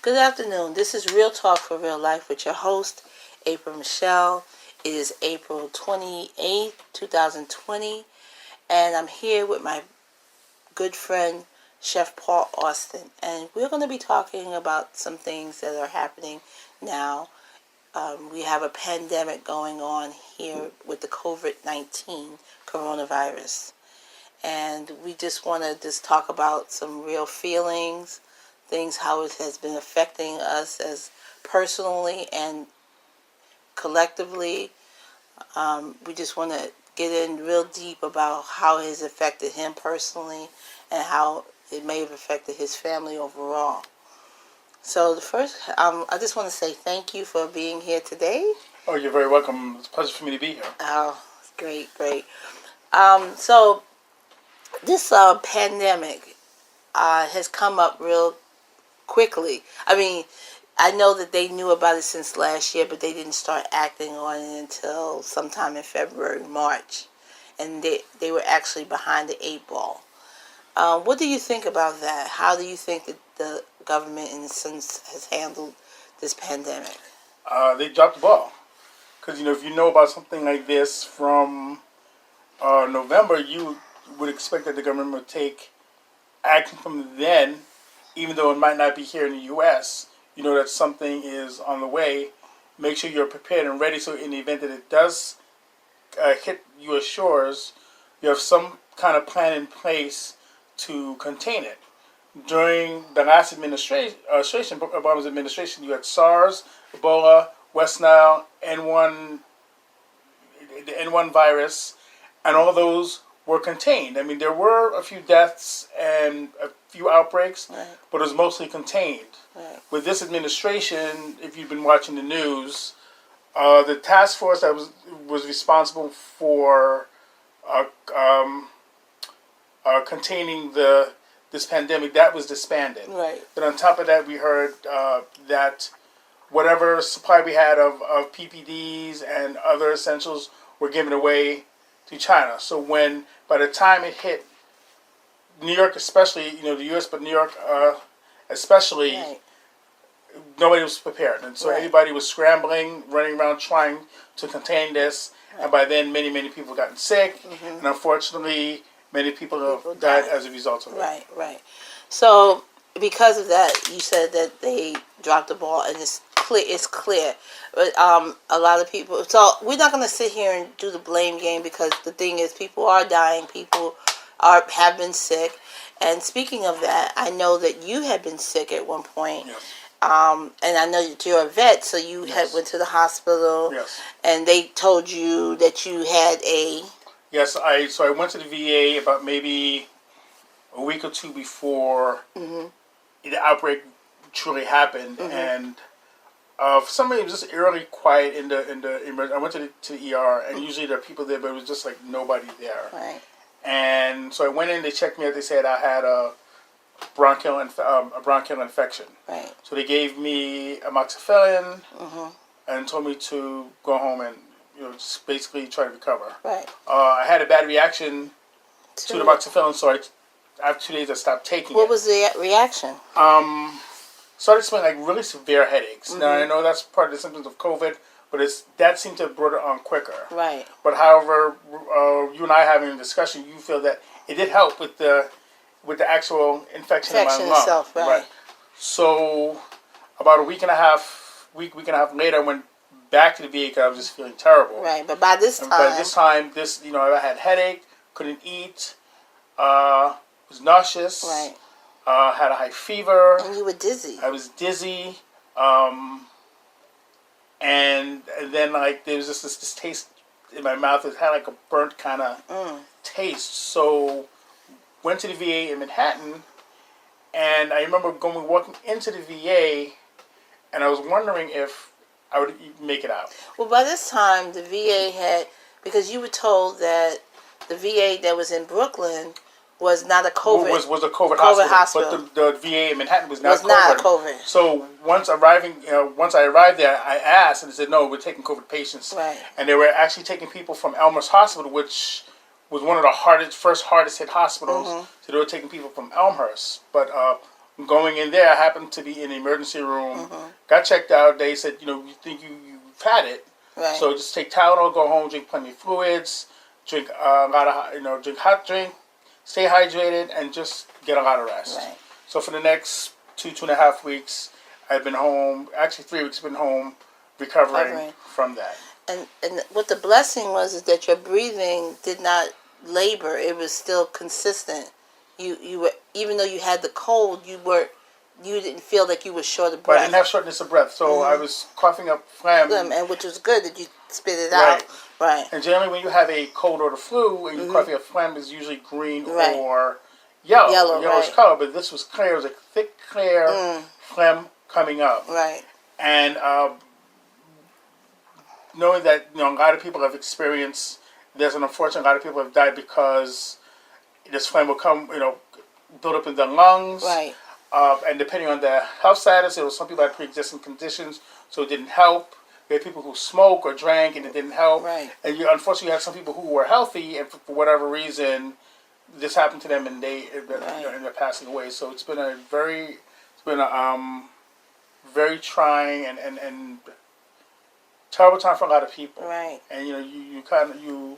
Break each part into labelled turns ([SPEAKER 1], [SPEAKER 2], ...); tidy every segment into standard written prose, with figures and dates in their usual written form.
[SPEAKER 1] Good afternoon. This is Real Talk for Real Life with your host, Aprell Michelle. It is April 28th, 2020, and I'm here with my good friend, Chef Paul Austin, and we're going to be talking about some things that are happening now. We have a pandemic going on here with the COVID-19 coronavirus, and we just want to talk about some real feelings, things, how it has been affecting us as personally and collectively. We just want to get in real deep about how it has affected him personally and how it may have affected his family overall. So the first, I just want to say thank you for being here today.
[SPEAKER 2] Oh, you're very welcome. It's a pleasure for me to be here.
[SPEAKER 1] Oh, great. So this pandemic has come up real quickly. I mean, I know that they knew about it since last year, but they didn't start acting on it until sometime in February, March. And they were actually behind the eight ball. What do you think about that? How do you think that the government, in a sense, has handled this pandemic?
[SPEAKER 2] They dropped the ball. Because, if you know about something like this from November, you would expect that the government would take action from then, even though it might not be here in the U.S. You know that something is on the way. Make sure you're prepared and ready, so in the event that it does hit U.S. shores, you have some kind of plan in place to contain it. During the last administration, Obama's administration, you had SARS, Ebola, West Nile, the N1 virus, and all of those were contained. I mean, there were a few deaths and a few outbreaks,
[SPEAKER 1] Right.
[SPEAKER 2] but it was mostly contained.
[SPEAKER 1] Right.
[SPEAKER 2] With this administration, if you've been watching the news, the task force that was responsible for containing this pandemic, that was disbanded.
[SPEAKER 1] Right.
[SPEAKER 2] But on top of that, we heard that whatever supply we had of PPDs and other essentials were given away to China. So by the time it hit New York, especially, the U.S., but New York especially,
[SPEAKER 1] Right.
[SPEAKER 2] nobody was prepared. And so
[SPEAKER 1] Right.
[SPEAKER 2] everybody was scrambling, running around trying to contain this. Right. And by then, many, many people gotten sick. Mm-hmm. And unfortunately, many people died as a result of it.
[SPEAKER 1] Right. So because of that, you said that they dropped the ball, and it's clear. But a lot of people. So we're not going to sit here and do the blame game, because the thing is, people are dying. People have been sick. And speaking of that, I know that you had been sick at one point.
[SPEAKER 2] Yes.
[SPEAKER 1] And I know that you're a vet, so you
[SPEAKER 2] Yes.
[SPEAKER 1] went to the hospital.
[SPEAKER 2] Yes. And
[SPEAKER 1] they told you that you had a.
[SPEAKER 2] Yes, I went to the VA about maybe a week or two before
[SPEAKER 1] Mm-hmm.
[SPEAKER 2] the outbreak truly happened,
[SPEAKER 1] Mm-hmm.
[SPEAKER 2] and for some reason it was just eerily quiet in the I went to the ER, and usually there are people there, but it was just like nobody there.
[SPEAKER 1] Right.
[SPEAKER 2] And so I went in, they checked me out, they said I had a bronchial infection.
[SPEAKER 1] Right.
[SPEAKER 2] So they gave me amoxicillin
[SPEAKER 1] Mm-hmm.
[SPEAKER 2] and told me to go home and just basically try to recover.
[SPEAKER 1] Right.
[SPEAKER 2] I had a bad reaction to the amoxicillin, so after 2 days I stopped taking it.
[SPEAKER 1] What was the reaction?
[SPEAKER 2] Started feeling like really severe headaches.
[SPEAKER 1] Mm-hmm.
[SPEAKER 2] Now I know that's part of the symptoms of COVID, but that seemed to have brought it on quicker.
[SPEAKER 1] Right.
[SPEAKER 2] But however, you and I having a discusussion, you feel that it did help with the actual infection in my lung.
[SPEAKER 1] Itself, right.
[SPEAKER 2] So about a week and a half later, I went back to the VA because I was just feeling terrible.
[SPEAKER 1] Right, but by this time,
[SPEAKER 2] I had headache, couldn't eat, was nauseous.
[SPEAKER 1] Right.
[SPEAKER 2] Had a high fever.
[SPEAKER 1] And you were dizzy.
[SPEAKER 2] I was dizzy. And then there was just this taste in my mouth. It had like a burnt kind of taste. So went to the VA in Manhattan, and I remember walking into the VA, and I was wondering if I would make it out.
[SPEAKER 1] Well, by this time, the VA had, because you were told that the VA that was in Brooklyn was not a COVID.
[SPEAKER 2] Was a COVID hospital. But the VA in Manhattan was not COVID. So once I arrived there, I asked, and they said, no, we're taking COVID patients.
[SPEAKER 1] Right.
[SPEAKER 2] And they were actually taking people from Elmhurst Hospital, which was one of the hardest hit hospitals. Mm-hmm. So they were taking people from Elmhurst. But Going in there, I happened to be in the emergency room. Got checked out. They said, we think you've had it.
[SPEAKER 1] Right.
[SPEAKER 2] So just take Tylenol, go home, drink plenty of fluids, drink a lot of, drink hot drink, stay hydrated, and just get a lot of rest.
[SPEAKER 1] Right.
[SPEAKER 2] So for the next 2.5 weeks, I've been home. Actually, 3 weeks, been home recovering from that.
[SPEAKER 1] And what the blessing was is that your breathing did not labor; it was still consistent. You were, even though you had the cold, you didn't feel like you were short of breath.
[SPEAKER 2] But I didn't have shortness of breath, so I was coughing up phlegm.
[SPEAKER 1] And which was good that you spit it out. Right.
[SPEAKER 2] And generally, when you have a cold or the flu, and you're coughing up phlegm, is usually green or yellow. Yellowish color, but this was clear. It was a thick, clear phlegm coming up.
[SPEAKER 1] Right.
[SPEAKER 2] And knowing that a lot of people have experienced, there's an unfortunate, a lot of people have died because this phlegm will come, build up in the lungs.
[SPEAKER 1] Right.
[SPEAKER 2] And depending on the health status, there was some people had pre-existing conditions, so it didn't help. We had people who smoked or drank, and it didn't help.
[SPEAKER 1] Right.
[SPEAKER 2] And unfortunately, you had some people who were healthy, and for whatever reason, this happened to them, and they ended up passing away. So it's been a very trying and terrible time for a lot of people.
[SPEAKER 1] Right.
[SPEAKER 2] And you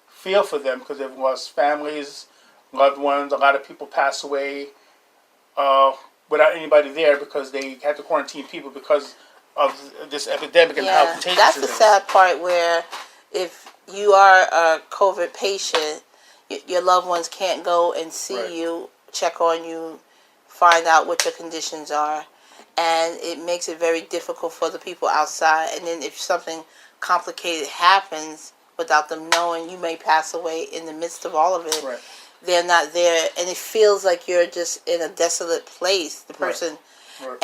[SPEAKER 2] feel for them because they've lost families, loved ones. A lot of people pass away without anybody there because they had to quarantine people because of this epidemic and how contagious
[SPEAKER 1] that's
[SPEAKER 2] it
[SPEAKER 1] the
[SPEAKER 2] is.
[SPEAKER 1] sad part, where if you are a COVID patient, your loved ones can't go and see you, check on you, find out what your conditions are, and it makes it very difficult for the people outside. And then if something complicated happens without them knowing, you may pass away in the midst of all of it.
[SPEAKER 2] Right.
[SPEAKER 1] They're not there, and it feels like you're just in a desolate place. The person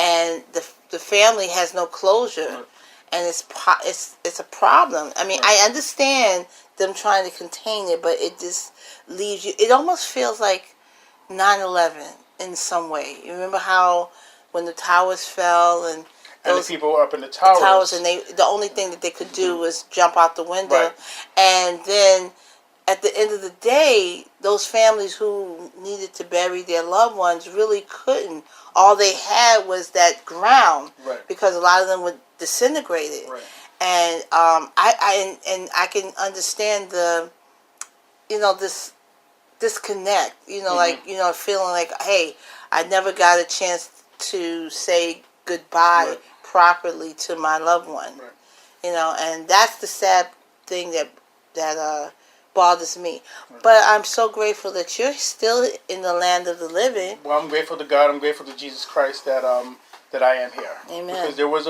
[SPEAKER 1] and the family has no closure, and it's a problem. I mean, I understand them trying to contain it, but it just leaves you. It almost feels like 9/11 in some way. You remember how when the towers fell and
[SPEAKER 2] the people up in the towers,
[SPEAKER 1] and the only thing that they could do was jump out the window, and then at the end of the day, those families who needed to bury their loved ones really couldn't. All they had was that ground, because a lot of them were disintegrated.
[SPEAKER 2] Right.
[SPEAKER 1] And I can understand the, this disconnect. Feeling like, hey, I never got a chance to say goodbye properly to my loved one. And that's the sad thing that bothers me. But I'm so grateful that you're still in the land of the living.
[SPEAKER 2] Well, I'm grateful to God. I'm grateful to Jesus Christ that I am here.
[SPEAKER 1] Amen.
[SPEAKER 2] Because there was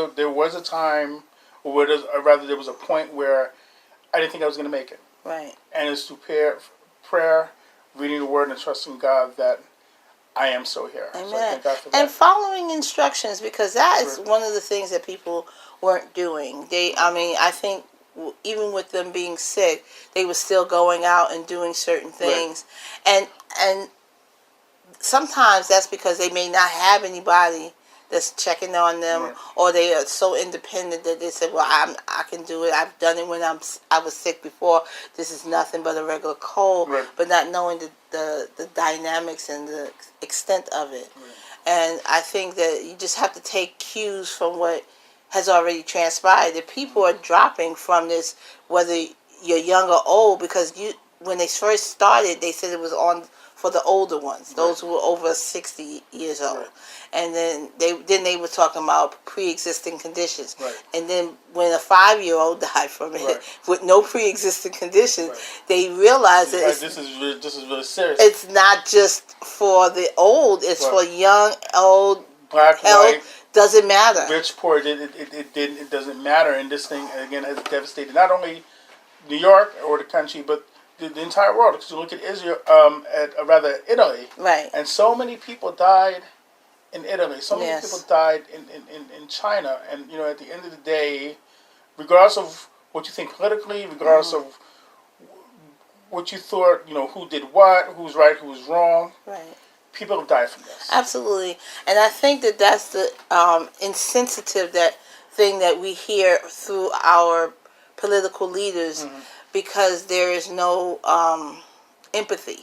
[SPEAKER 2] a time, or there was a point where I didn't think I was going to make it.
[SPEAKER 1] Right.
[SPEAKER 2] And it's through prayer, reading the Word, and trusting God that I am still here.
[SPEAKER 1] Amen.
[SPEAKER 2] So I thank God for that.
[SPEAKER 1] And following instructions, because that is one of the things that people weren't doing. I think even with them being sick, they were still going out and doing certain things. And sometimes that's because they may not have anybody that's checking on them, or they are so independent that they say, well, I can do it. I've done it when I was sick before. This is nothing but a regular cold, but not knowing the dynamics and the extent of it. And I think that you just have to take cues from what has already transpired. The people are dropping from this, whether you're young or old, because when they first started, they said it was on for the older ones, those who were over 60 years old. And then they were talking about pre-existing conditions. And then when a 5-year-old died from it with no pre-existing conditions, they realized that
[SPEAKER 2] this is really serious.
[SPEAKER 1] It's not just for the old; it's for young, old,
[SPEAKER 2] black, white,
[SPEAKER 1] doesn't matter.
[SPEAKER 2] Rich, poor, it doesn't matter. And this thing again has devastated not only New York or the country, but the entire world. Because you look at Israel, Italy, and so many people died in Italy. So many people died in China. And at the end of the day, regardless of what you think politically, regardless of what you thought, who did what, who's right, who's wrong, people have died from this.
[SPEAKER 1] Absolutely. And I think that that's the insensitive thing that we hear through our political leaders, because there is no empathy.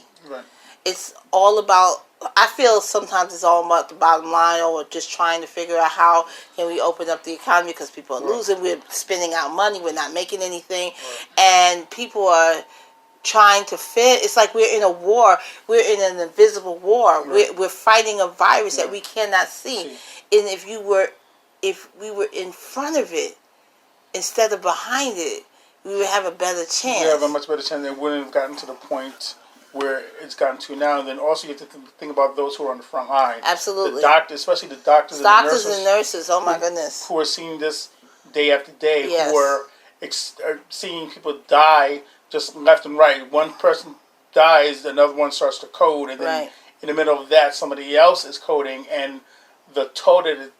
[SPEAKER 1] It's all about I feel sometimes it's all about the bottom line, or just trying to figure out how can we open up the economy because people are losing. We're spending out money. We're not making anything, and people are trying to fit. It's like we're in a war. We're in an invisible war. We're fighting a virus that we cannot see. And if we were in front of it instead of behind it, we would have a better chance.
[SPEAKER 2] We have a much better chance. They wouldn't have gotten to the point where it's gotten to now. And then also you have to think about those who are on the front line.
[SPEAKER 1] Absolutely.
[SPEAKER 2] The doctors, especially the doctors
[SPEAKER 1] and nurses. Oh my goodness.
[SPEAKER 2] Who are seeing this day after day.
[SPEAKER 1] Yes.
[SPEAKER 2] Who are seeing people die just left and right. One person dies, another one starts to code, and then in the middle of that, somebody else is coding, and the toll that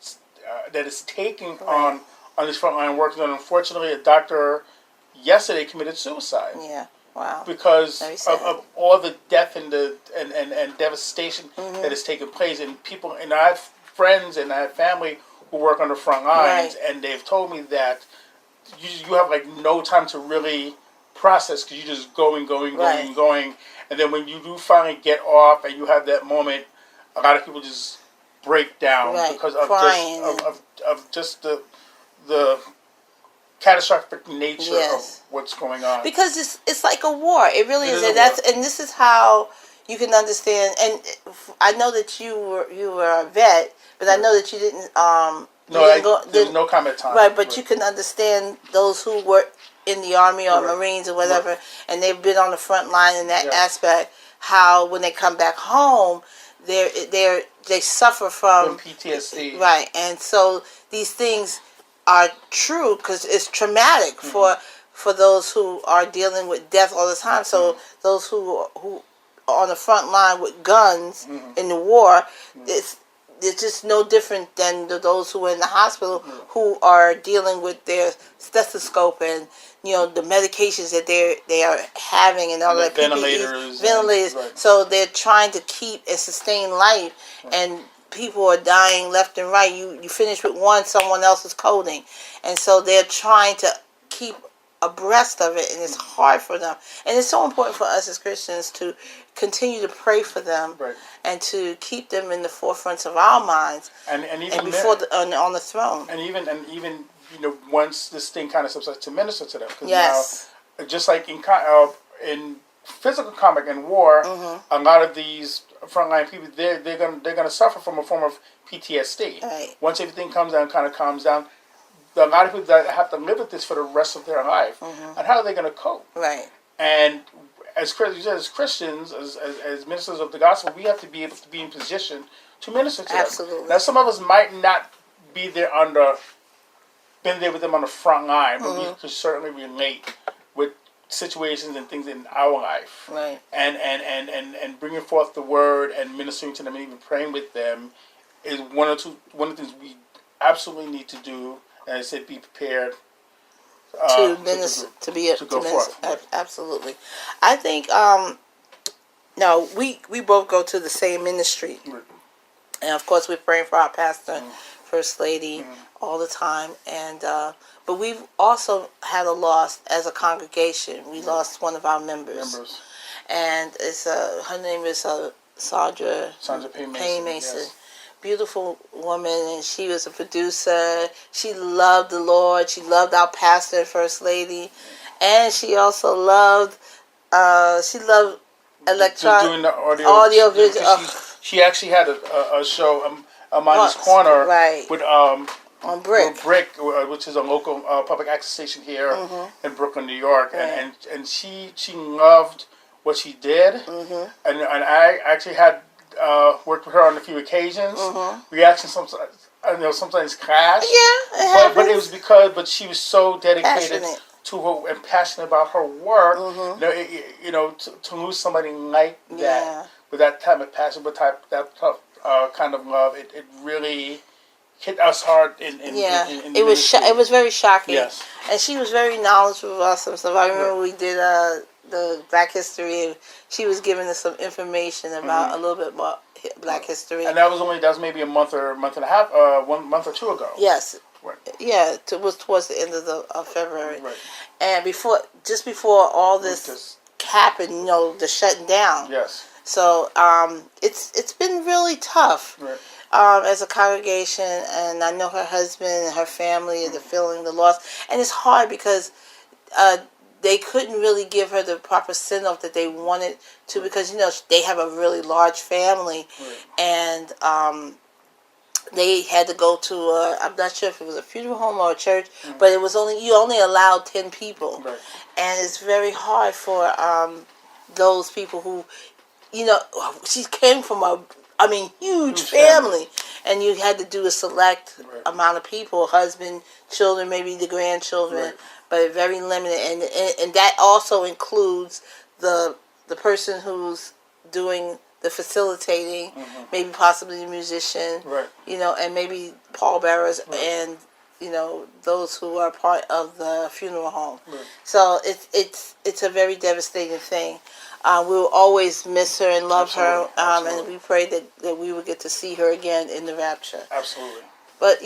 [SPEAKER 2] it's taking on this frontline workers. And unfortunately, a doctor yesterday committed suicide.
[SPEAKER 1] Yeah. Wow.
[SPEAKER 2] Because of all the death and and devastation that has taken place, and people, and I have friends and I have family who work on the front lines, and they've told me that you have like no time to really process because you're just going, and then when you do finally get off and you have that moment, a lot of people just break down because of just the catastrophic nature of what's going on.
[SPEAKER 1] Because it's like a war. It really is. And this is how you can understand. And I know that you were a vet, but I know that you didn't.
[SPEAKER 2] There was no comment time.
[SPEAKER 1] Right, but you can understand those who were in the Army or Marines or whatever, and they've been on the front line in that aspect. How when they come back home, they suffer from
[SPEAKER 2] PTSD.
[SPEAKER 1] Right, and so these things are true because it's traumatic for those who are dealing with death all the time. So those who are on the front line with guns in the war, it's just no different than those who are in the hospital who are dealing with their stethoscope and the medications that they are having and all that ventilators. So they're trying to keep and sustain life, and people are dying left and right. You finish with one, someone else is coding, and so they're trying to keep abreast of it, and it's hard for them. And it's so important for us as Christians to continue to pray for them and to keep them in the forefronts of our minds and before on the throne.
[SPEAKER 2] And even once this thing kind of subsides, to minister to them. Because now, just like in physical combat and war, a lot of these frontline people, they're gonna suffer from a form of PTSD.
[SPEAKER 1] Right.
[SPEAKER 2] Once everything comes down, kind of calms down, a lot of people that have to live with this for the rest of their life. And how are they going to cope?
[SPEAKER 1] Right.
[SPEAKER 2] And as Christians, as ministers of the gospel, we have to be able to be in position to minister to them. Now, some of us might not be there been there with them on the front line, but we could certainly relate with situations and things in our life.
[SPEAKER 1] Right.
[SPEAKER 2] And bringing forth the word and ministering to them and even praying with them is one of the things we absolutely need to do. And I said, be prepared
[SPEAKER 1] to minister, to go forth. Absolutely. I think we both go to the same ministry, and of course we're praying for our pastor, first lady, all the time. And but we've also had a loss as a congregation. We lost one of our members. And it's her name is Sandra Payne Mason. Yes. Beautiful woman, and she was a producer. She loved the Lord. She loved our pastor and first lady, and she also loved electronic
[SPEAKER 2] doing the audio visual. She actually had a show, Amanda's Corner, with
[SPEAKER 1] on Brick,
[SPEAKER 2] which is a local public access station here in Brooklyn, New York, and she loved what she did, and I actually had worked with her on a few occasions. Reactions sometimes clash.
[SPEAKER 1] Yeah,
[SPEAKER 2] but it was but she was so dedicated to her and passionate about her work. To lose somebody like that with that type of passion, that kind of love, it really hit us hard. It
[SPEAKER 1] was very shocking.
[SPEAKER 2] Yes,
[SPEAKER 1] and she was very knowledgeable about some stuff. I remember we did the Black History. She was giving us some information about a little bit about Black history. And
[SPEAKER 2] that was maybe a month and a half, 1 month or two ago.
[SPEAKER 1] Yes.
[SPEAKER 2] Right.
[SPEAKER 1] Yeah, it was towards the end of February. Right. And just before all this happened, the shutting down.
[SPEAKER 2] Yes.
[SPEAKER 1] So it's been really tough.
[SPEAKER 2] Right.
[SPEAKER 1] As a congregation, and I know her husband and her family is feeling the loss, and it's hard because they couldn't really give her the proper send-off that they wanted to, because they have a really large family, and they had to go to I'm not sure if it was a funeral home or a church, but it was you only allowed 10 people, and it's very hard for those people who, she came from huge family, and you had to do a select amount of people, husband, children, maybe the grandchildren, but very limited, and that also includes the person who's doing the facilitating, maybe possibly the musician, and maybe pallbearers, and those who are part of the funeral home. So it's a very devastating thing. We will always miss her and love her, and we pray that we will get to see her again in the rapture.
[SPEAKER 2] Absolutely.
[SPEAKER 1] But,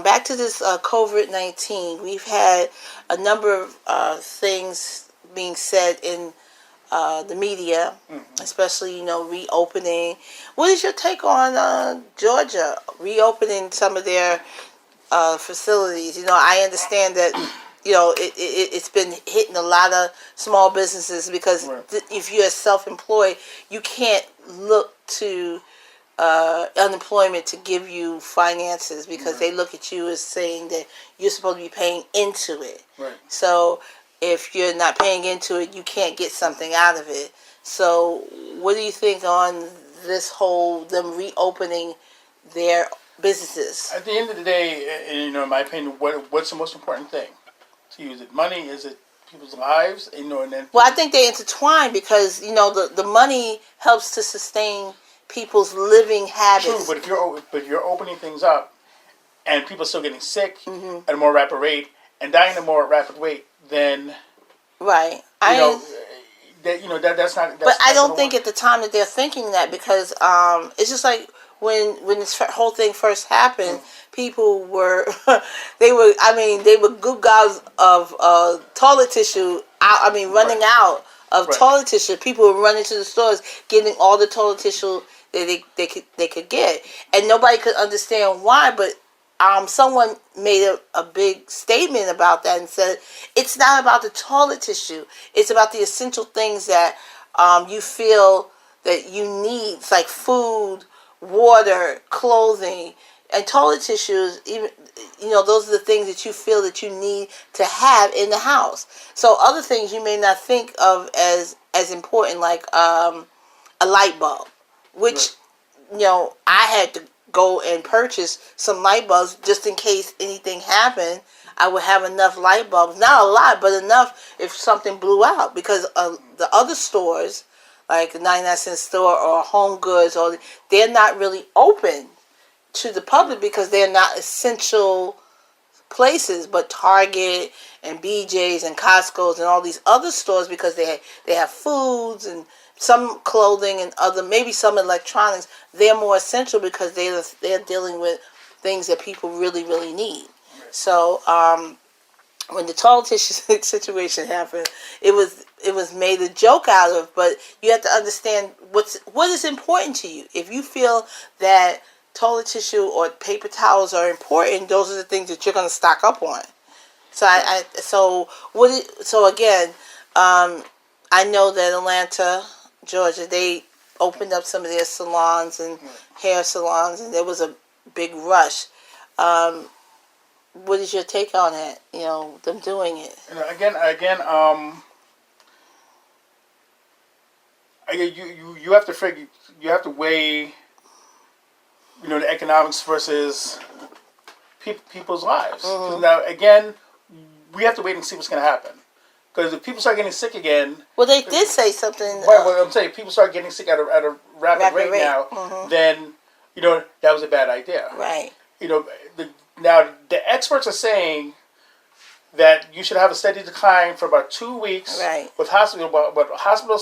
[SPEAKER 1] back to this COVID-19, we've had a number of things being said in the media, especially, reopening. What is your take on Georgia reopening some of their facilities? I understand that it's been hitting a lot of small businesses, because if you're self-employed, you can't look to unemployment to give you finances, because they look at you as saying that you're supposed to be paying into it. So if you're not paying into it, you can't get something out of it. So what do you think on this whole, them reopening their businesses?
[SPEAKER 2] At the end of the day, in my opinion, what's the most important thing? To use it, money? Is it people's lives? And then.
[SPEAKER 1] Well, I think they intertwine, because the money helps to sustain people's living habits.
[SPEAKER 2] True, but if you're opening things up, and people are still getting sick at a more rapid rate and dying at a more rapid rate, then
[SPEAKER 1] that's not.
[SPEAKER 2] That's
[SPEAKER 1] but I don't
[SPEAKER 2] gonna
[SPEAKER 1] think
[SPEAKER 2] work.
[SPEAKER 1] at the time that they're thinking that, because it's just like when this whole thing first happened, people were they were good guys of toilet tissue out. Running out of toilet tissue. People were running to the stores getting all the toilet tissue that they could get, and nobody could understand why. But someone made a big statement about that and said it's not about the toilet tissue. It's about the essential things that you feel that you need. It's like food, water, clothing, and toilet tissues. Even those are the things that you feel that you need to have in the house. So other things you may not think of as important, like a light bulb, which I had to go and purchase some light bulbs just in case anything happened. I would have enough light bulbs, not a lot, but enough if something blew out, because the other stores, like the 99-cent store or Home Goods, they're not really open to the public because they're not essential places. But Target and BJ's and Costco's and all these other stores, because they have foods and some clothing and maybe some electronics, they're more essential because they're dealing with things that people really, really need. So when the toilet tissue situation happened, it was made a joke out of. But you have to understand what is important to you. If you feel that toilet tissue or paper towels are important, those are the things that you're going to stock up on. So again, I know that Atlanta, Georgia, they opened up some of their salons and hair salons, and there was a big rush. What is your take on that? Them doing it.
[SPEAKER 2] You have to figure. You have to weigh. The economics versus people's lives. Now, again, we have to wait and see what's going to happen. Because if people start getting sick again...
[SPEAKER 1] Well, they did say something...
[SPEAKER 2] Right, well, I'm saying, if people start getting sick at a rapid rate now, then, that was a bad idea.
[SPEAKER 1] Right.
[SPEAKER 2] Now, the experts are saying that you should have a steady decline for about 2 weeks with hospital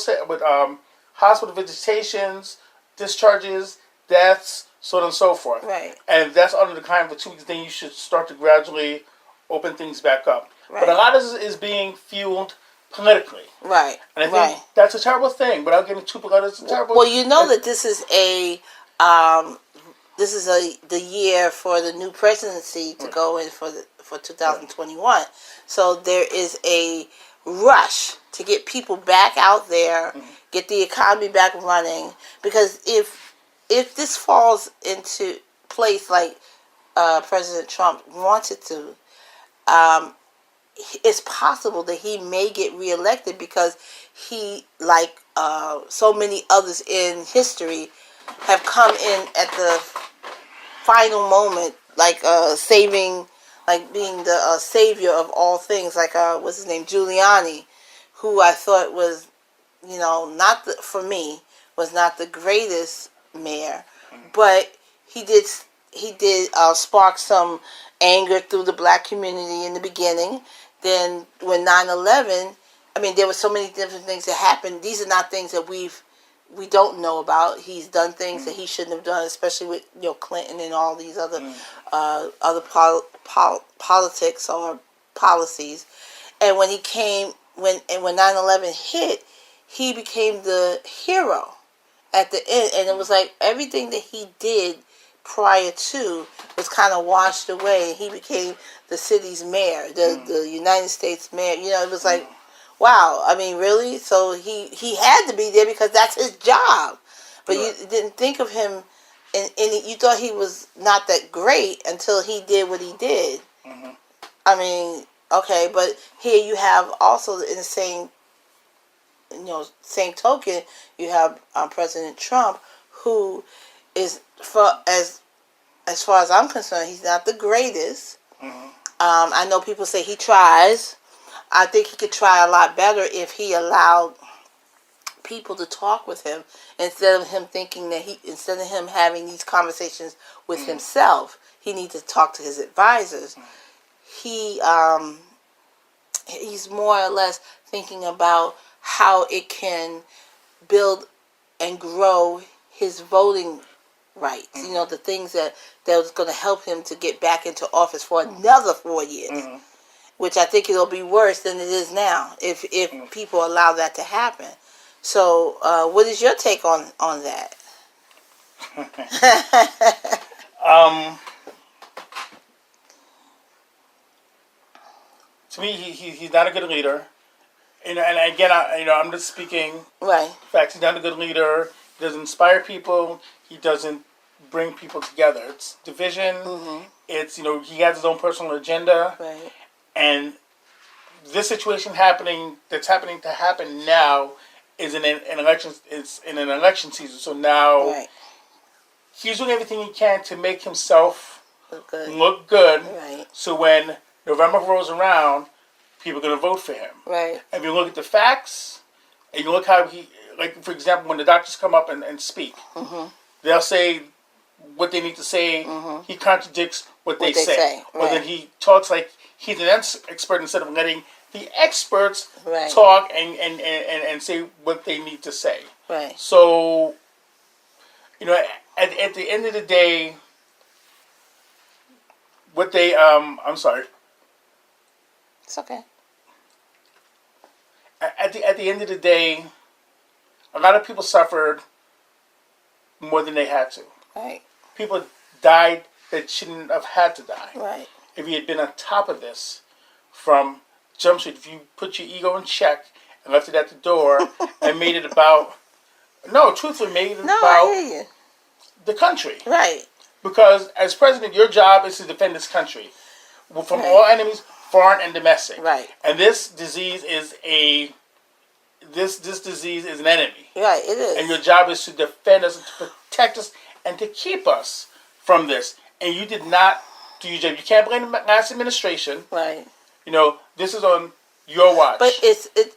[SPEAKER 2] visitations, discharges, deaths, so on and so forth.
[SPEAKER 1] Right.
[SPEAKER 2] And if that's on the decline for 2 weeks, then you should start to gradually open things back up. Right. But a lot of this is being fueled politically. Right. And I think that's a terrible thing. Without getting too political, it's terrible.
[SPEAKER 1] Well, that this is a this is the year for the new presidency to go in for 2021. So there is a rush to get people back out there, get the economy back running. Because if this falls into place like President Trump wanted to, it's possible that he may get reelected because he, like so many others in history, have come in at the final moment, like saving, like being the savior of all things, like what's his name, Giuliani, who I thought was, not for me, was not the greatest mayor, but he did spark some anger through the black community in the beginning. Then when 9/11, I mean, there were so many different things that happened. These are not things that we don't know about. He's done things that he shouldn't have done, especially with Clinton and all these other politics or policies. And when he came, when 9/11 hit, he became the hero at the end, and it was like everything that he did prior to was kind of washed away. He became the city's mayor, the United States mayor. It was like, wow, I mean, really? So he had to be there because that's his job. But you didn't think of him, and you thought he was not that great until he did what he did. Mm-hmm. I mean, okay, but here you have also in the same, same token, you have President Trump, who is, as far as I'm concerned, he's not the greatest. Mm-hmm. I know people say he tries. I think he could try a lot better if he allowed people to talk with him instead of him instead of him having these conversations with himself. He needs to talk to his advisors. He's more or less thinking about how it can build and grow his voting rights. The things that was going to help him to get back into office for another 4 years. Mm-hmm. Which I think it'll be worse than it is now if people allow that to happen. So, what is your take on that?
[SPEAKER 2] To me, he's not a good leader. And again, I'm just speaking.
[SPEAKER 1] Right.
[SPEAKER 2] In fact, he's not a good leader. He doesn't inspire people. He doesn't bring people together. It's division. Mm-hmm. It's he has his own personal agenda.
[SPEAKER 1] Right.
[SPEAKER 2] And this situation that's happening to happen now is in an election. It's in an election season. So now he's doing everything he can to make himself look good.
[SPEAKER 1] Right.
[SPEAKER 2] So when November rolls around, people are going to vote for him.
[SPEAKER 1] Right.
[SPEAKER 2] And if you look at the facts, and you look how like for example, when the doctors come up and speak, mm-hmm. they'll say what they need to say. Mm-hmm. He contradicts what they say. Right. Or then he talks like he's an expert instead of letting the experts talk and say what they need to say.
[SPEAKER 1] Right.
[SPEAKER 2] So, at the end of the day, what they I'm sorry.
[SPEAKER 1] It's okay.
[SPEAKER 2] At the end of the day, a lot of people suffered more than they had to.
[SPEAKER 1] Right.
[SPEAKER 2] People died that shouldn't have had to die.
[SPEAKER 1] Right.
[SPEAKER 2] If you had been on top of this from Jump Street, if you put your ego in check and left it at the door and made it about... No, truthfully, made it about the country.
[SPEAKER 1] Right.
[SPEAKER 2] Because as president, your job is to defend this country from all enemies, foreign and domestic.
[SPEAKER 1] Right.
[SPEAKER 2] And this disease is this disease is an enemy.
[SPEAKER 1] Right, it is.
[SPEAKER 2] And your job is to defend us, and to protect us, and to keep us from this. And you did not do your job. You can't blame the last administration.
[SPEAKER 1] Right.
[SPEAKER 2] This is on your watch.
[SPEAKER 1] But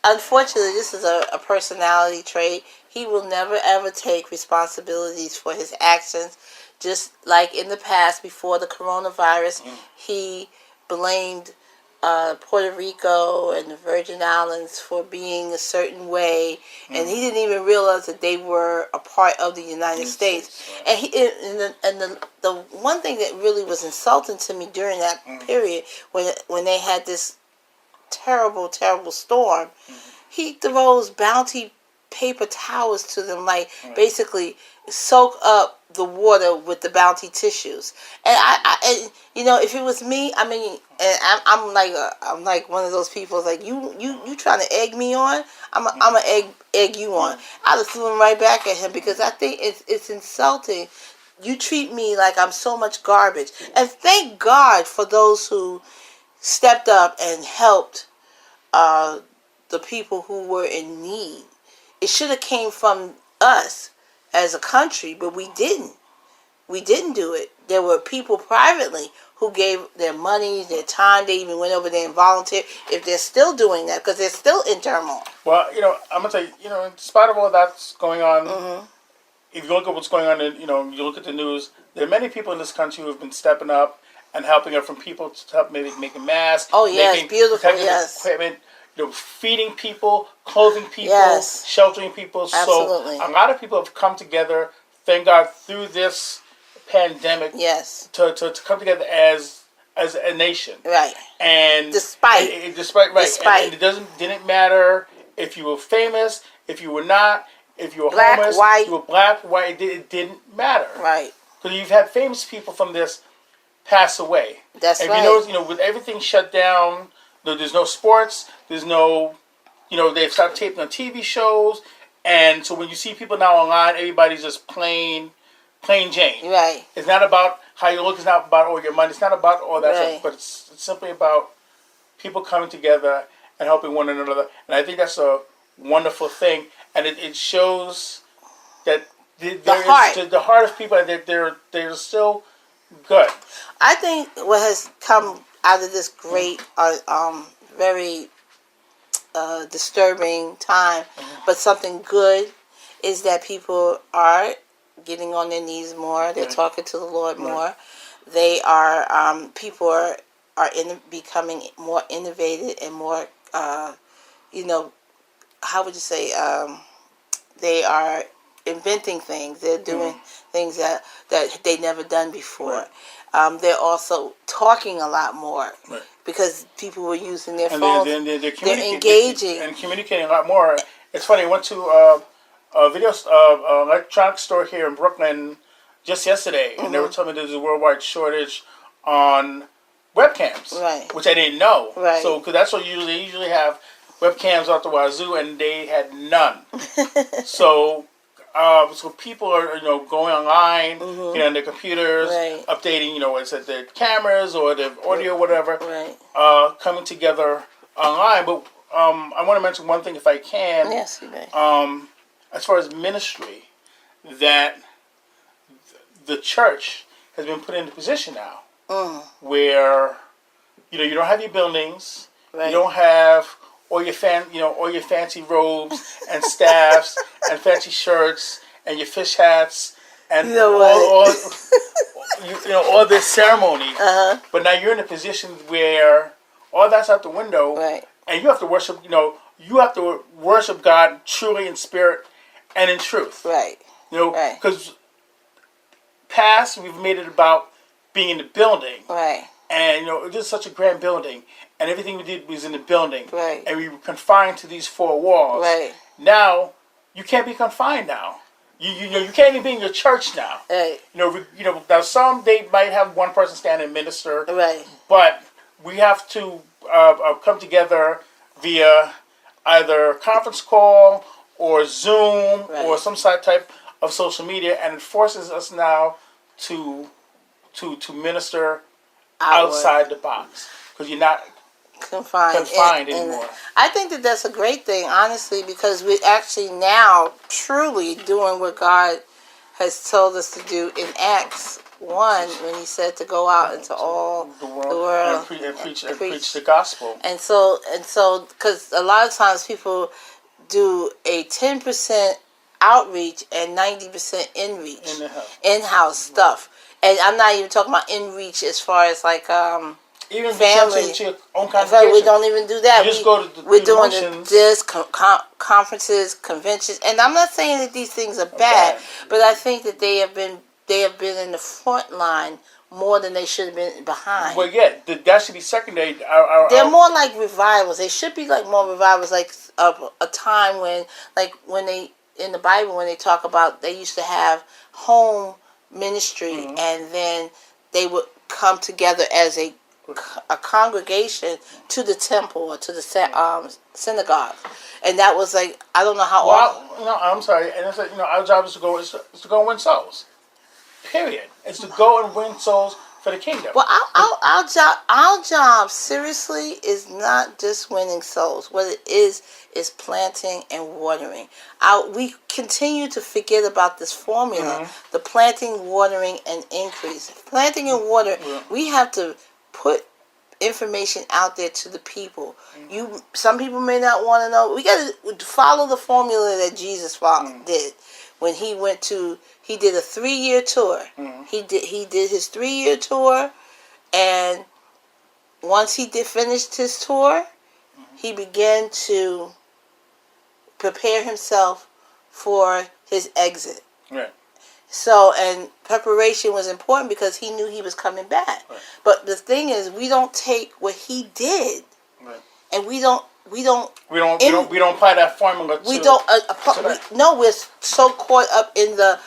[SPEAKER 1] unfortunately, this is a personality trait. He will never ever take responsibilities for his actions. Just like in the past, before the coronavirus, he blamed Puerto Rico and the Virgin Islands for being a certain way, and he didn't even realize that they were a part of the United States. And the one thing that really was insulting to me during that period, when they had this terrible storm, he throws bounty paper towels to them, like basically soak up the water with the Bounty tissues. And and, you know, if it was me, I mean, and I'm like one of those people like you trying to egg me on. I'm a egg you on. I'd have threw him right back at him because I think it's insulting. You treat me like I'm so much garbage. And thank God for those who stepped up and helped the people who were in need. It should have came from us as a country, but we didn't. We didn't do it. There were people privately who gave their money, their time. They even went over there and volunteered. If they're still doing that, because they're still in turmoil.
[SPEAKER 2] Well, you know, I'm gonna tell you, you know, in spite of all that's going on, if you look at what's going on, you know, you look at the news. There are many people in this country who have been stepping up and helping out from people to help maybe making masks.
[SPEAKER 1] Oh yes,
[SPEAKER 2] making
[SPEAKER 1] beautiful.
[SPEAKER 2] protective
[SPEAKER 1] Yes.
[SPEAKER 2] equipment. You know, feeding people, clothing people,
[SPEAKER 1] Yes.
[SPEAKER 2] sheltering people.
[SPEAKER 1] Absolutely.
[SPEAKER 2] So a lot of people have come together. Thank God through this pandemic.
[SPEAKER 1] Yes.
[SPEAKER 2] To come together as a nation.
[SPEAKER 1] Right.
[SPEAKER 2] And
[SPEAKER 1] despite
[SPEAKER 2] and it didn't matter if you were famous, if you were not, if you were
[SPEAKER 1] black,
[SPEAKER 2] homeless,
[SPEAKER 1] white.
[SPEAKER 2] if you were black, white. It didn't matter.
[SPEAKER 1] Right.
[SPEAKER 2] Because you've had famous people from this pass away.
[SPEAKER 1] That's
[SPEAKER 2] and
[SPEAKER 1] right.
[SPEAKER 2] You know, with everything shut down, there's no sports. There's no, you know, they've stopped taping on TV shows, and so when you see people now online, everybody's just plain Jane.
[SPEAKER 1] Right.
[SPEAKER 2] It's not about how you look. It's not about all your money. It's not about all that
[SPEAKER 1] Right.
[SPEAKER 2] stuff. But it's simply about people coming together and helping one another. And I think that's a wonderful thing. And it shows that the heart of people, that they're still good.
[SPEAKER 1] I think what has come out of this great, very disturbing time, but something good, is that people are getting on their knees more. They're talking to the Lord more. They are people are becoming more innovative and more you know, how would you say, they are inventing things. They're doing things that they never done before. They're also talking a lot more because people were using their phones.
[SPEAKER 2] They're
[SPEAKER 1] engaging
[SPEAKER 2] and communicating a lot more. It's funny. I went to a video electronic store here in Brooklyn just yesterday, and they were telling me there's a worldwide shortage on webcams, which I didn't know. So, because that's what they usually have webcams out the wazoo, and they had none. So people are, you know, going online, getting on their computers, updating, you know, what's it, their cameras or their audio, whatever, coming together online. But I want to mention one thing, if I can.
[SPEAKER 1] Yes, you may.
[SPEAKER 2] As far as ministry, that the church has been put in a position now where, you know, you don't have your buildings, you don't have all your fancy robes and staffs and fancy shirts and your fish hats and all this ceremony. But now you're in a position where all that's out the window, and you have to worship. You know, you have to worship God truly in spirit and in truth. You know, because past we've made it about being in the building. And, you know, it was such a grand building, and everything we did was in the building. And we were confined to these four walls. Now, you can't be confined now. You know, you can't even be in your church now. You know, now some, they might have one person stand and minister. But we have to come together via either conference call or Zoom or some type of social media, and it forces us now to minister outside the box, because you're not confined anymore.
[SPEAKER 1] I think that that's a great thing, honestly, because we're actually now truly doing what God has told us to do in Acts 1 when he said to go out into all the world
[SPEAKER 2] and preach the gospel.
[SPEAKER 1] And so, because a lot of times people do a 10% outreach and 90% in-house stuff. And I'm not even talking about in-reach as far as like
[SPEAKER 2] even
[SPEAKER 1] family.
[SPEAKER 2] to your own congregation.
[SPEAKER 1] We don't even do that.
[SPEAKER 2] You just go to
[SPEAKER 1] we're doing this conferences, conventions, and I'm not saying that these things are bad, but I think that they have been in the front line more than they should have been behind.
[SPEAKER 2] Well, yeah, that should be secondary.
[SPEAKER 1] They're more like revivals. They should be like more revivals, like a time when, like when they in the Bible when they talk about they used to have home ministry, and then they would come together as a congregation to the temple or to the synagogue, and that was like, I don't know how often.
[SPEAKER 2] Well, I'm sorry, and it's like, our job is to go and win souls. Period. It's to go and win souls for the kingdom.
[SPEAKER 1] Well, our job seriously is not just winning souls. What it is planting and watering. We continue to forget about this formula: the planting, watering, and increase. Planting and water. We have to put information out there to the people. Some people may not want to know. We got to follow the formula that Jesus did when he did a 3-year tour. He did his 3-year tour, and once he finished his tour, he began to prepare himself for his exit.
[SPEAKER 2] Right.
[SPEAKER 1] So, and preparation was important because he knew he was coming back.
[SPEAKER 2] Right.
[SPEAKER 1] But the thing is, we don't take what he did, and we don't
[SPEAKER 2] apply that formula.
[SPEAKER 1] We're so caught up in the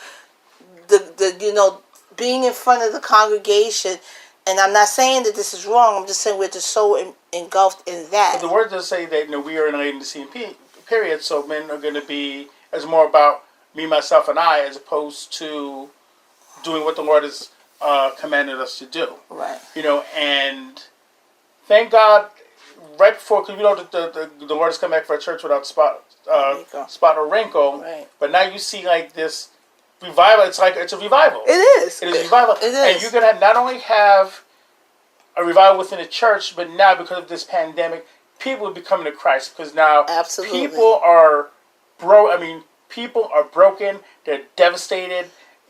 [SPEAKER 1] being in front of the congregation. And I'm not saying that this is wrong. I'm just saying we're just so engulfed in that.
[SPEAKER 2] But the word does say that we are in a latency period, so men are going to be, it's more about me, myself, and I, as opposed to doing what the Lord has commanded us to do.
[SPEAKER 1] Right.
[SPEAKER 2] And thank God, right before, because the Lord has come back for a church without spot or wrinkle.
[SPEAKER 1] Right.
[SPEAKER 2] But now you see like this revival. It's a revival.
[SPEAKER 1] It is.
[SPEAKER 2] It is a revival.
[SPEAKER 1] It is.
[SPEAKER 2] And you're going to not only have a revival within the church, but now because of this pandemic, people are becoming to Christ, because now
[SPEAKER 1] Absolutely.
[SPEAKER 2] people are people are broken. They're devastated.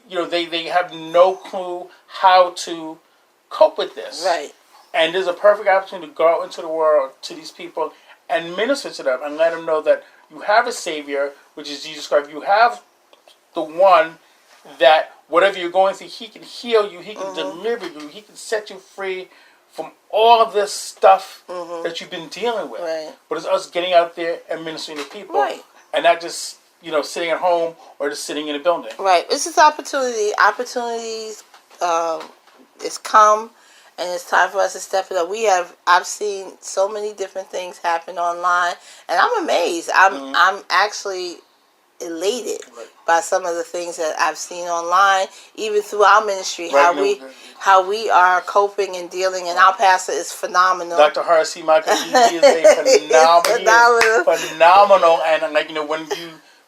[SPEAKER 2] They have no clue how to cope with this.
[SPEAKER 1] Right.
[SPEAKER 2] And there's a perfect opportunity to go out into the world to these people and minister to them and let them know that you have a Savior, which is Jesus Christ. You have the one that whatever you're going through, he can heal you. He can deliver you. He can set you free from all of this stuff that you've been dealing with.
[SPEAKER 1] Right.
[SPEAKER 2] But it's us getting out there and ministering to people.
[SPEAKER 1] Right.
[SPEAKER 2] And not just, sitting at home or just sitting in a building.
[SPEAKER 1] Right. This is opportunity. Opportunities it's come, and it's time for us to step it up. I've seen so many different things happen online, and I'm amazed. I'm actually elated by some of the things that I've seen online, even through our ministry, how we are coping and dealing, and our pastor is phenomenal.
[SPEAKER 2] Dr. Harsi Michael, he is a phenomenal, and when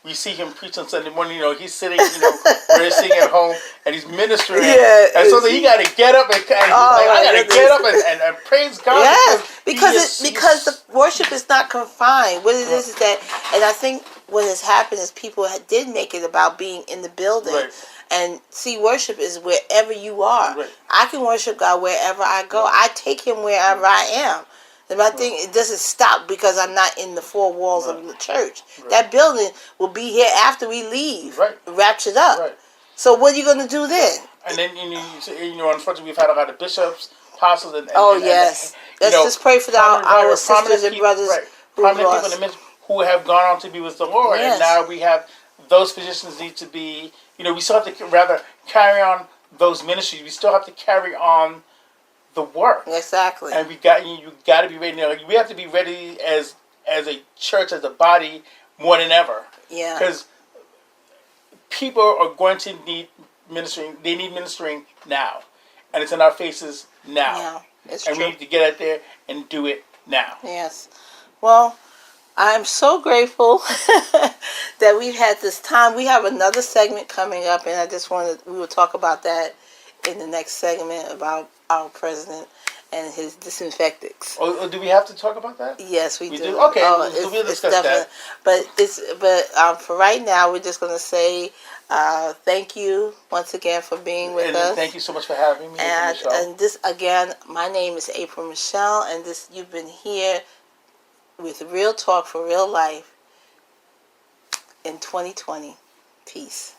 [SPEAKER 2] we see him preach on Sunday morning, he's sitting, we're sitting at home, and he's ministering, and so he got to get up and I got to get up and praise God.
[SPEAKER 1] Yes, because the worship is not confined. What it is that, and I think what has happened is people did make it about being in the building.
[SPEAKER 2] Right.
[SPEAKER 1] And see, worship is wherever you are.
[SPEAKER 2] Right.
[SPEAKER 1] I can worship God wherever I go. I take him wherever I am. And I think it doesn't stop because I'm not in the four walls of the church. Right. That building will be here after we leave, raptured up. Right. So what are you going to do then?
[SPEAKER 2] And then, unfortunately, we've had a lot of bishops, apostles, and
[SPEAKER 1] yes. Let's just pray for our sisters and brothers
[SPEAKER 2] prominent people in the ministry who have gone on to be with the Lord. Yes. And now we have those positions need to be, we still have to rather carry on those ministries. We still have to carry on the work.
[SPEAKER 1] Exactly.
[SPEAKER 2] And you got to be ready. We have to be ready as a church, as a body, more than ever.
[SPEAKER 1] Yeah.
[SPEAKER 2] Because people are going to need ministering. They need ministering now, and it's in our faces now.
[SPEAKER 1] Yeah, it's
[SPEAKER 2] true. And we need to get out there and do it now.
[SPEAKER 1] Yes. Well, I'm so grateful that we've had this time. We have another segment coming up, and we will talk about that in the next segment about our president and his disinfectants.
[SPEAKER 2] Oh, do we have to talk about that?
[SPEAKER 1] Yes, we do.
[SPEAKER 2] Okay, we'll discuss that.
[SPEAKER 1] But for right now, we're just going to say thank you once again for being with us.
[SPEAKER 2] Thank you so much for having me.
[SPEAKER 1] And this again, my name is Aprell Michelle, and you've been here with Real Talk for Real Life in 2020. Peace.